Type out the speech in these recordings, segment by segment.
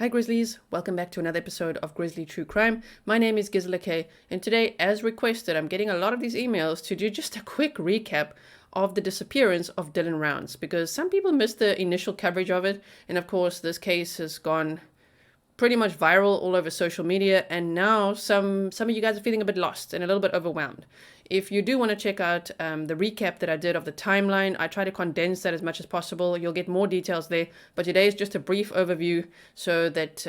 Hi Grizzlies, welcome back to another episode of Grizzly True Crime. My name is Gisela K, and today, as requested, I'm getting a lot of these emails to do just a quick recap of the disappearance of Dylan Rounds, because some people missed the initial coverage of it, and of course this case has gone pretty much viral all over social media, and now some of you guys are feeling a bit lost and a little bit overwhelmed. If you do want to check out the recap that I did of the timeline, I try to condense that as much as possible. You'll get more details there, but today is just a brief overview so that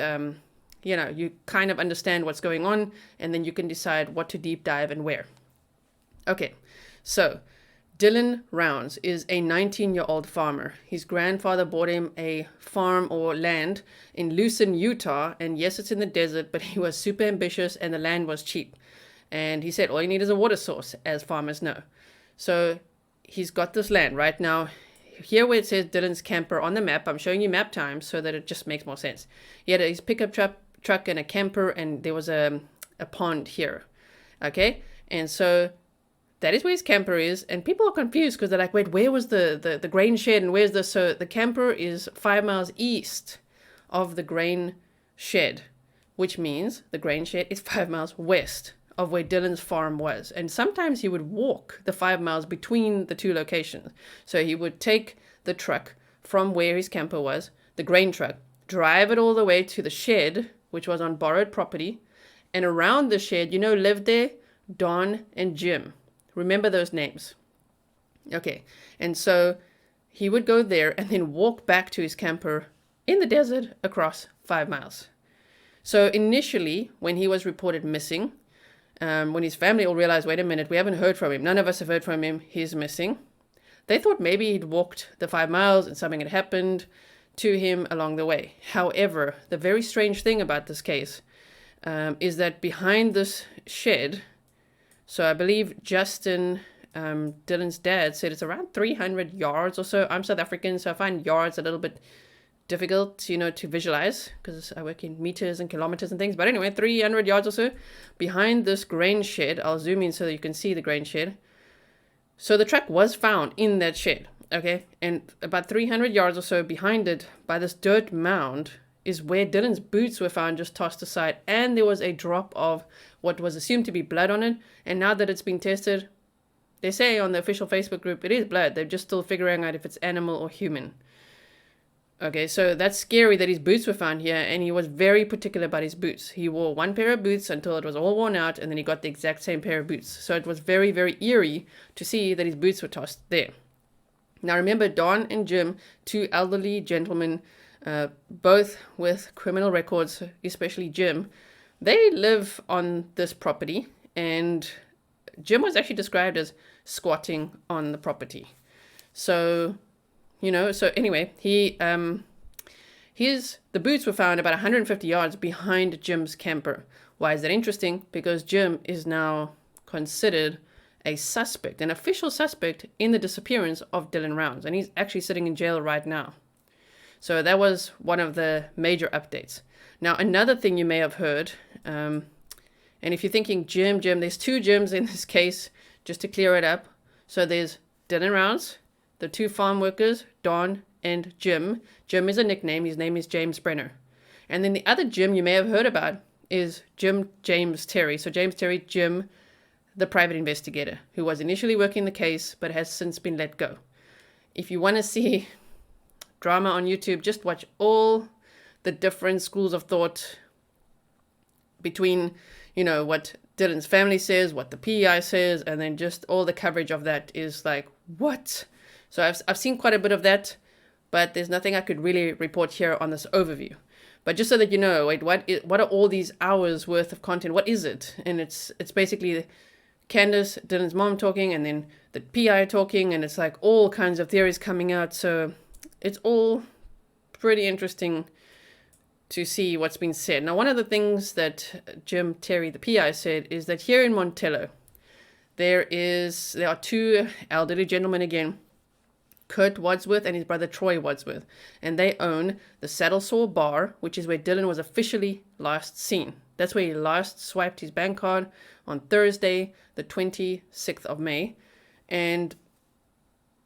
you kind of understand what's going on, and then you can decide what to deep dive and where. Okay, so Dylan Rounds is a 19-year-old farmer. His grandfather bought him a farm or land in Lucin, Utah, and yes, it's in the desert, but he was super ambitious and the land was cheap. And he said, all you need is a water source, as farmers know. So he's got this land right now. Here where it says Dylan's camper on the map, I'm showing you map times so that it just makes more sense. He had his pickup truck and a camper, and there was a pond here. Okay, and so that is where his camper is, and people are confused because they're like, wait, where was the grain shed and where's this? So the camper is 5 miles east of the grain shed, which means the grain shed is 5 miles west of where Dylan's farm was. And sometimes he would walk the 5 miles between the two locations. So he would take the truck from where his camper was, the grain truck, drive it all the way to the shed, which was on borrowed property. And around the shed, lived there Don and Jim. Remember those names. Okay, and so he would go there and then walk back to his camper in the desert across 5 miles. So initially, when he was reported missing, when his family all realized, wait a minute, we haven't heard from him. None of us have heard from him. He's missing. They thought maybe he'd walked the 5 miles and something had happened to him along the way. However, the very strange thing about this case is that behind this shed, so I believe Justin, Dylan's dad, said it's around 300 yards or so. I'm South African, so I find yards a little bit difficult, to visualize because I work in meters and kilometers and things. But anyway, 300 yards or so behind this grain shed. I'll zoom in so that you can see the grain shed. So the truck was found in that shed, okay? And about 300 yards or so behind it, by this dirt mound, is where Dylan's boots were found, just tossed aside. And there was a drop of what was assumed to be blood on it. And now that it's been tested, they say on the official Facebook group, it is blood. They're just still figuring out if it's animal or human. Okay, so that's scary that his boots were found here, and he was very particular about his boots. He wore one pair of boots until it was all worn out, and then he got the exact same pair of boots. So it was very, very eerie to see that his boots were tossed there. Now remember, Don and Jim, two elderly gentlemen, both with criminal records, especially Jim, they live on this property, and Jim was actually described as squatting on the property. So anyway, the boots were found about 150 yards behind Jim's camper. Why is that interesting? Because Jim is now considered a suspect, an official suspect in the disappearance of Dylan Rounds, and he's actually sitting in jail right now. So that was one of the major updates. Now, another thing you may have heard, and if you're thinking Jim, there's two Jims in this case, just to clear it up. So there's Dylan Rounds, the two farm workers, Don and Jim. Jim is a nickname. His name is James Brenner. And then the other Jim you may have heard about is James Terry. So James Terry, Jim, the private investigator, who was initially working the case but has since been let go. If you want to see drama on YouTube, just watch all the different schools of thought between, what Dylan's family says, what the PI says, and then just all the coverage of that is like, what? So I've seen quite a bit of that, but there's nothing I could really report here on this overview. But just so that you know, what are all these hours worth of content? What is it? And it's basically Candace, Dylan's mom, talking, and then the PI talking, and it's like all kinds of theories coming out. So it's all pretty interesting to see what's been said. Now, one of the things that Jim Terry, the PI, said is that here in Montello, there are two elderly gentlemen again, Kurt Wadsworth and his brother Troy Wadsworth, and they own the Saddle Sore Bar, which is where Dylan was officially last seen. That's where he last swiped his bank card on Thursday, the 26th of May, and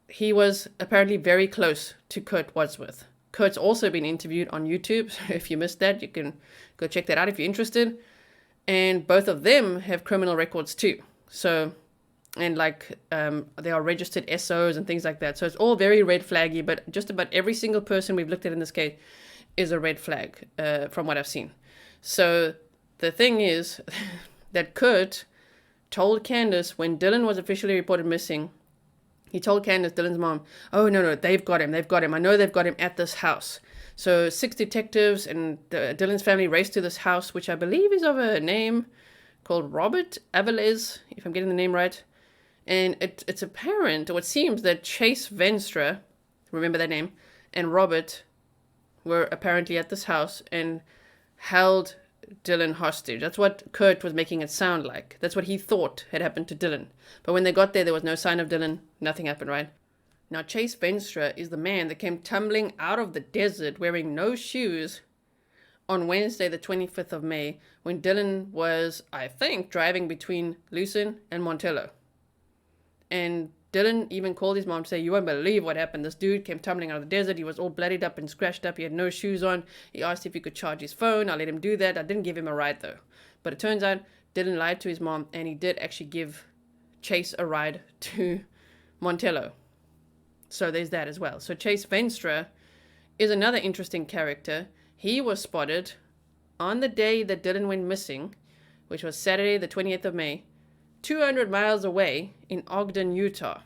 he was apparently very close to Kurt Wadsworth. Kurt's also been interviewed on YouTube. So if you missed that, you can go check that out if you're interested. And both of them have criminal records too. So, and like they are registered SOs and things like that. So it's all very red flaggy, but just about every single person we've looked at in this case is a red flag from what I've seen. So the thing is that Kurt told Candace when Dylan was officially reported missing, he told Candace, Dylan's mom, oh, no, they've got him. I know they've got him at this house. So 6 detectives and Dylan's family raced to this house, which I believe is of a name called Robert Avelez, if I'm getting the name right. And it's apparent, or it seems, that Chase Venstra, remember that name, and Robert were apparently at this house and held Dylan hostage. That's what Kurt was making it sound like. That's what he thought had happened to Dylan. But when they got there was no sign of Dylan. Nothing happened, right? Now, Chase Venstra is the man that came tumbling out of the desert wearing no shoes on Wednesday, the 25th of May, when Dylan was, I think, driving between Lucin and Montello. And Dylan even called his mom to say, you won't believe what happened. This dude came tumbling out of the desert. He was all bloodied up and scratched up. He had no shoes on. He asked if he could charge his phone. I let him do that. I didn't give him a ride, though. But it turns out Dylan lied to his mom, and he did actually give Chase a ride to Montello. So there's that as well. So Chase Venstra is another interesting character. He was spotted on the day that Dylan went missing, which was Saturday, the 28th of May, 200 miles away in Ogden, Utah.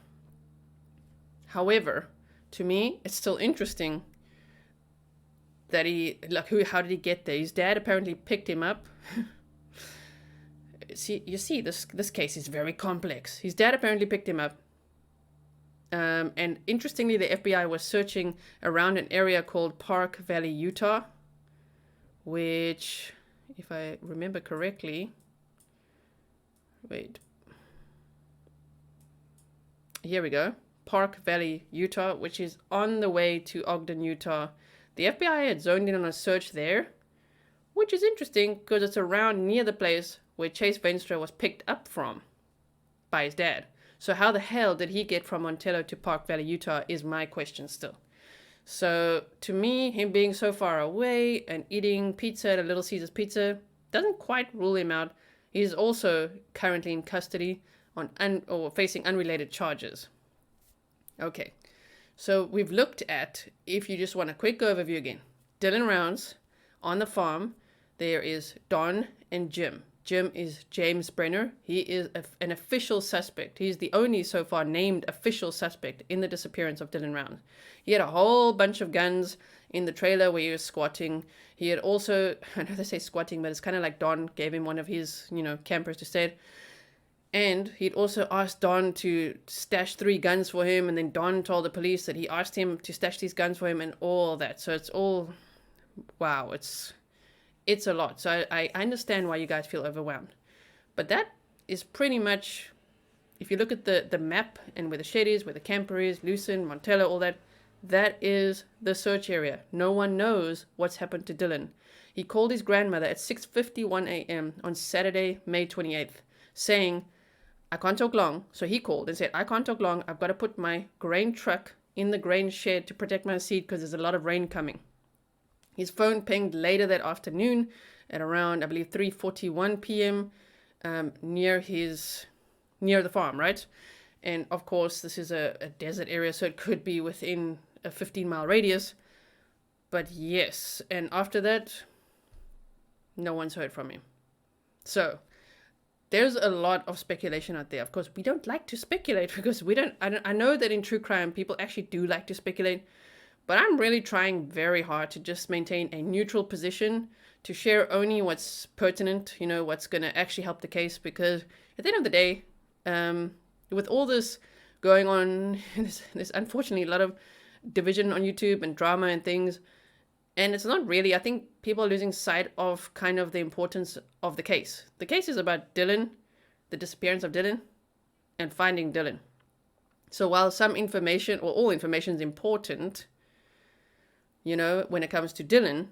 However, to me, it's still interesting that how did he get there? His dad apparently picked him up. This case is very complex. His dad apparently picked him up. And interestingly, the FBI was searching around an area called Park Valley, Utah, which, if I remember correctly, here we go. Park Valley, Utah, which is on the way to Ogden, Utah. The FBI had zoned in on a search there, which is interesting because it's around near the place where Chase Venstra was picked up from by his dad. So how the hell did he get from Montello to Park Valley, Utah is my question still. So to me, him being so far away and eating pizza at a Little Caesars Pizza doesn't quite rule him out. He's also currently in custody or facing unrelated charges. Okay, so we've looked at, if you just want a quick overview again, Dylan Rounds on the farm. There is Don and Jim. Jim is James Brenner. He is an official suspect. He's the only so far named official suspect in the disappearance of Dylan Rounds. He had a whole bunch of guns in the trailer where he was squatting. He had also, I know they say squatting, but it's kind of like Don gave him one of his, campers to stay at. And he'd also asked Don to stash 3 guns for him. And then Don told the police that he asked him to stash these guns for him and all that. So it's all, wow, it's a lot. So I understand why you guys feel overwhelmed. But that is pretty much, if you look at the map and where the shed is, where the camper is, Lucin, Montello, all that, that is the search area. No one knows what's happened to Dylan. He called his grandmother at 6:51 a.m. on Saturday, May 28th, saying, I can't talk long. So he called and said, I can't talk long. I've got to put my grain truck in the grain shed to protect my seed because there's a lot of rain coming. His phone pinged later that afternoon at around, I believe, 3:41 p.m. Near the farm, right? And of course, this is a desert area, so it could be within a 15-mile radius. But yes, and after that, no one's heard from him. So there's a lot of speculation out there. Of course, we don't like to speculate because I know that in true crime, people actually do like to speculate. But I'm really trying very hard to just maintain a neutral position, to share only what's pertinent, what's going to actually help the case. Because at the end of the day, with all this going on, there's unfortunately a lot of division on YouTube and drama and things. And it's not really, I think people are losing sight of kind of the importance of the case. The case is about Dylan, the disappearance of Dylan, and finding Dylan. So while some information, or all information is important, when it comes to Dylan,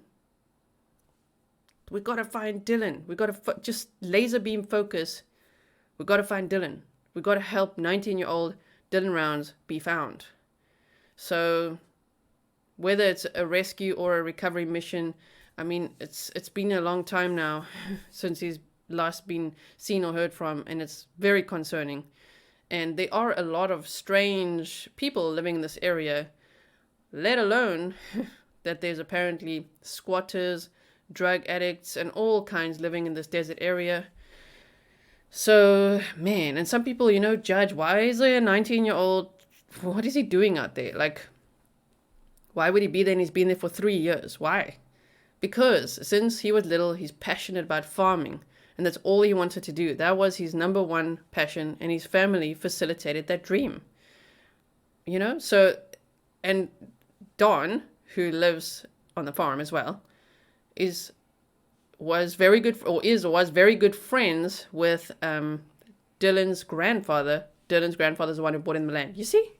we got to find Dylan. We got to just laser beam focus. We got to find Dylan. We got to help 19-year-old Dylan Rounds be found. So whether it's a rescue or a recovery mission. I mean, it's been a long time now since he's last been seen or heard from, and it's very concerning. And there are a lot of strange people living in this area, let alone that there's apparently squatters, drug addicts, and all kinds living in this desert area. So, man, and some people, judge, why is a 19-year-old, what is he doing out there? Like, why would he be there and he's been there for 3 years? Why? Because since he was little, he's passionate about farming, and that's all he wanted to do. That was his number one passion, and his family facilitated that dream. So, and Don, who lives on the farm as well, was very good friends with Dylan's grandfather. Dylan's grandfather is the one who bought him the land. You see?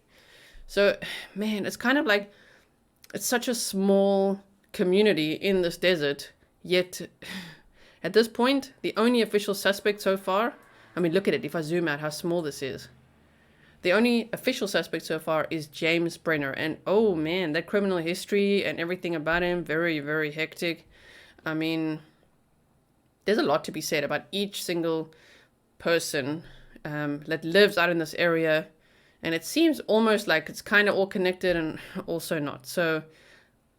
So, man, it's kind of like, it's such a small community in this desert, yet at this point, the only official suspect so far, I mean, look at it, if I zoom out how small this is. The only official suspect so far is James Brenner, and oh man, that criminal history and everything about him, very, very hectic. I mean, there's a lot to be said about each single person that lives out in this area, and it seems almost like it's kind of all connected and also not. So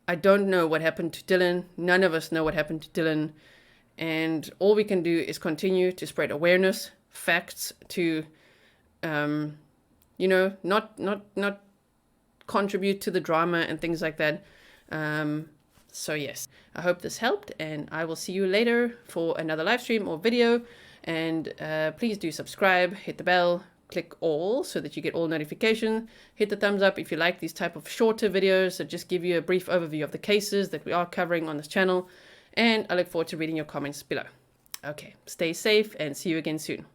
I don't know what happened to Dylan. None of us know what happened to Dylan, and all we can do is continue to spread awareness, facts, to not contribute to the drama and things like that. So yes, I hope this helped, and I will see you later for another live stream or video. And please do subscribe, hit the bell, click all so that you get all notifications. Hit the thumbs up if you like these type of shorter videos that just give you a brief overview of the cases that we are covering on this channel. And I look forward to reading your comments below. Okay, stay safe and see you again soon.